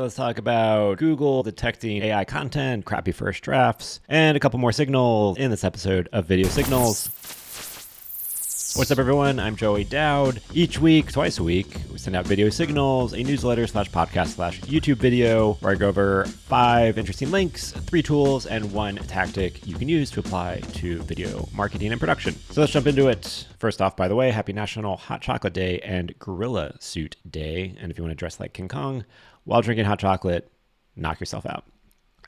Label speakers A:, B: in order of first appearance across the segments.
A: Let's talk about Google detecting AI content, crappy first drafts, and a couple more signals in this episode of Video Signals. What's up, everyone? I'm Joey Dowd. Each week, twice a week, we send out Video Signals, a newsletter slash podcast slash YouTube video where I go over 5 interesting links, 3 tools, and 1 tactic you can use to apply to video marketing and production. So let's jump into it. First off, by the way, happy National Hot Chocolate Day and Gorilla Suit Day. And if you want to dress like King Kong while drinking hot chocolate, knock yourself out.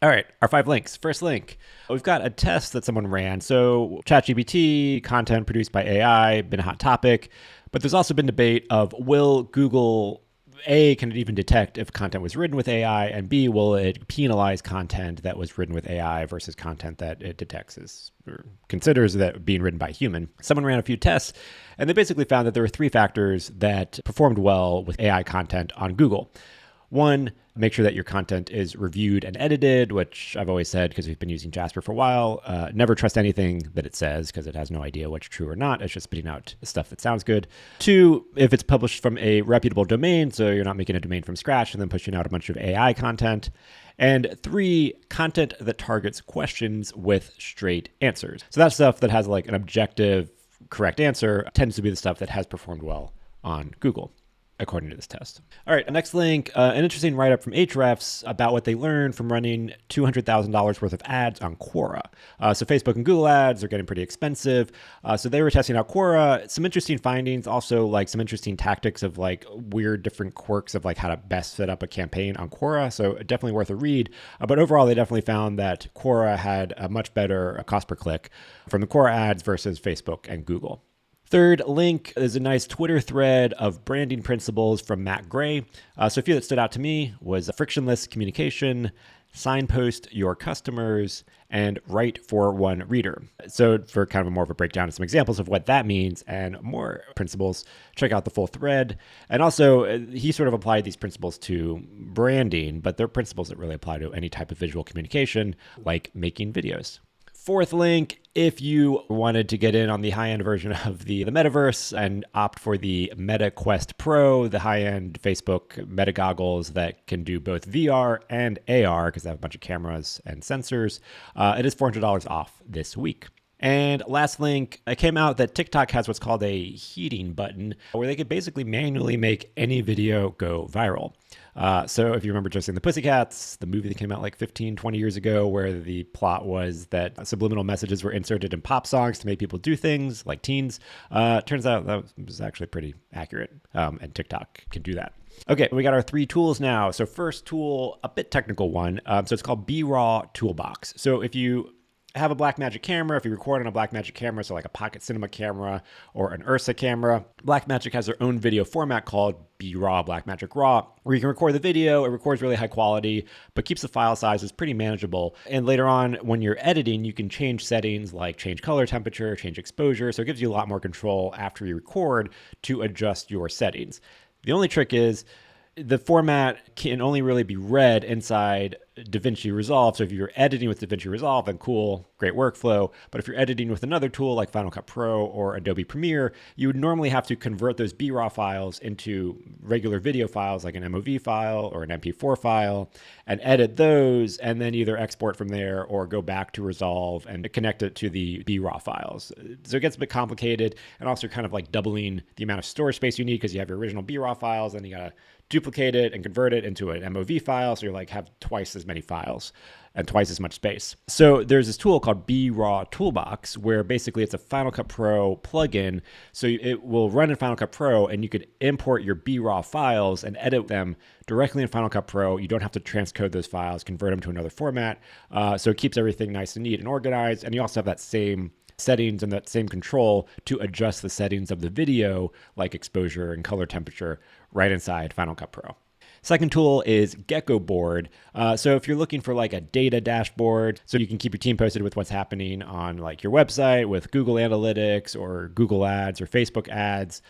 A: All right, our 5 links. First link, we've got a test that someone ran. So ChatGPT, content produced by AI, been a hot topic, but there's also been debate of will Google, A, can it even detect if content was written with AI, and B, will it penalize content that was written with AI versus content that it detects as, or considers that being written by a human. Someone ran a few tests, and they basically found that there were 3 factors that performed well with AI content on Google. 1, make sure that your content is reviewed and edited, which I've always said because we've been using Jasper for a while. Never trust anything that it says because it has no idea what's true or not. It's just spitting out stuff that sounds good. 2, if it's published from a reputable domain, so you're not making a domain from scratch and then pushing out a bunch of AI content. And 3, content that targets questions with straight answers. So that stuff that has like an objective, correct answer tends to be the stuff that has performed well on Google, according to this test. All right, next link, an interesting write-up from Ahrefs about what they learned from running $200,000 worth of ads on Quora. So Facebook and Google ads are getting pretty expensive. So they were testing out Quora. Some interesting findings, also like some interesting tactics of like weird different quirks of like how to best set up a campaign on Quora. So definitely worth a read. But overall, they definitely found that Quora had a much better cost per click from the Quora ads versus Facebook and Google. Third link is a nice Twitter thread of branding principles from Matt Gray. So a few that stood out to me was frictionless communication, signpost your customers, and write for one reader. So for kind of more of a breakdown and some examples of what that means and more principles, check out the full thread. And also he sort of applied these principles to branding, but they're principles that really apply to any type of visual communication, like making videos. Fourth link, if you wanted to get in on the high-end version of the metaverse and opt for the Meta Quest Pro, the high-end Facebook Meta goggles that can do both VR and AR because they have a bunch of cameras and sensors, it is $400 off this week. And last link, it came out that TikTok has what's called a heating button where they could basically manually make any video go viral. So if you remember Josie and the Pussycats, the movie that came out like 15, 20 years ago, where the plot was that subliminal messages were inserted in pop songs to make people do things like teens, turns out that was actually pretty accurate, and TikTok can do that. Okay, we got our 3 tools now. So first tool, a bit technical one. So it's called BRAW Toolbox. So if you have a Blackmagic camera, if you record on a Blackmagic camera, so like a Pocket Cinema camera or an Ursa camera, Blackmagic has their own video format called BRAW, Blackmagic RAW, where you can record the video. It records really high quality, but keeps the file sizes pretty manageable. And later on, when you're editing, you can change settings like change color temperature, change exposure. So it gives you a lot more control after you record to adjust your settings. The only trick is the format can only really be read inside DaVinci Resolve. So if you're editing with DaVinci Resolve, then cool, great workflow. But if you're editing with another tool like Final Cut Pro or Adobe Premiere, you would normally have to convert those BRAW files into regular video files like an MOV file or an MP4 file and edit those and then either export from there or go back to Resolve and connect it to the BRAW files. So it gets a bit complicated and also kind of like doubling the amount of storage space you need because you have your original BRAW files and you got to duplicate it and convert it into an MOV file. So you're like have twice as many files and twice as much space. So there's this tool called BRAW Toolbox where basically it's a Final Cut Pro plugin. So it will run in Final Cut Pro and you could import your BRAW files and edit them directly in Final Cut Pro. You don't have to transcode those files, convert them to another format. So it keeps everything nice and neat and organized. And you also have that same settings and that same control to adjust the settings of the video like exposure and color temperature right inside Final Cut Pro. Second tool is Gecko Board. So if you're looking for like a data dashboard, so you can keep your team posted with what's happening on like your website with Google Analytics or Google Ads or Facebook ads,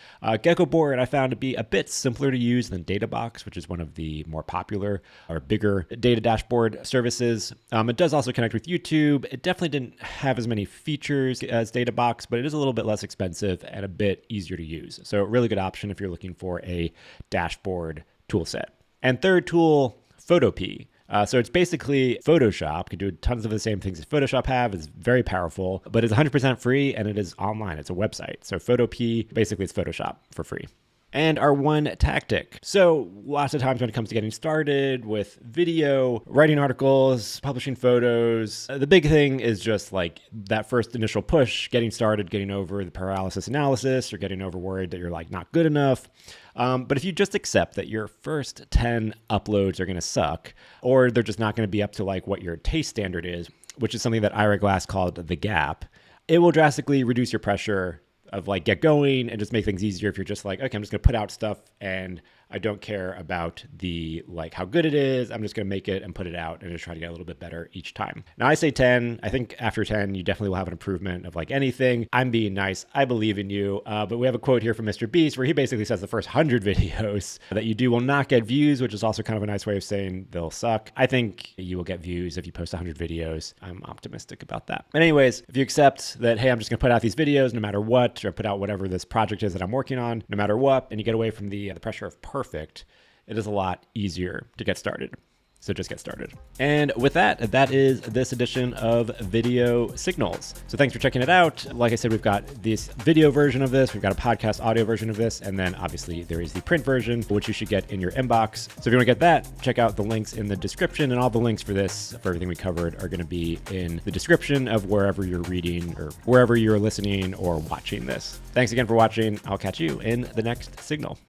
A: Gecko Board I found to be a bit simpler to use than Databox, which is one of the more popular or bigger data dashboard services. It does also connect with YouTube. It definitely didn't have as many features as Databox, but it is a little bit less expensive and a bit easier to use. So a really good option if you're looking for a dashboard tool set. And third tool, Photopea. So it's basically Photoshop. Can do tons of the same things that Photoshop have. It's very powerful, but it's 100% free and it is online. It's a website. So Photopea, basically it's Photoshop for free. And our one tactic. So lots of times when it comes to getting started with video, writing articles, publishing photos, the big thing is just like that first initial push, getting started, getting over the paralysis analysis, or getting over worried that you're like not good enough. But if you just accept that your first 10 uploads are going to suck, or they're just not going to be up to like what your taste standard is, which is something that Ira Glass called the gap, it will drastically reduce your pressure of like get going and just make things easier if you're just like, okay, I'm just gonna put out stuff and I don't care about the like how good it is. I'm just gonna make it and put it out and just try to get a little bit better each time. Now I say 10. I think after 10, you definitely will have an improvement of like anything. I'm being nice. I believe in you. But we have a quote here from Mr. Beast where he basically says the first 100 videos that you do will not get views, which is also kind of a nice way of saying they'll suck. I think you will get views if you post 100 videos. I'm optimistic about that. But anyways, if you accept that, hey, I'm just gonna put out these videos no matter what, or put out whatever this project is that I'm working on, no matter what, and you get away from the pressure of perfect, it is a lot easier to get started. So just get started. And with that, that is this edition of Video Signals. So thanks for checking it out. Like I said, we've got this video version of this, we've got a podcast audio version of this, and then obviously there is the print version, which you should get in your inbox. So if you want to get that, check out the links in the description, and all the links for this, for everything we covered, are going to be in the description of wherever you're reading or wherever you're listening or watching this. Thanks again for watching. I'll catch you in the next signal.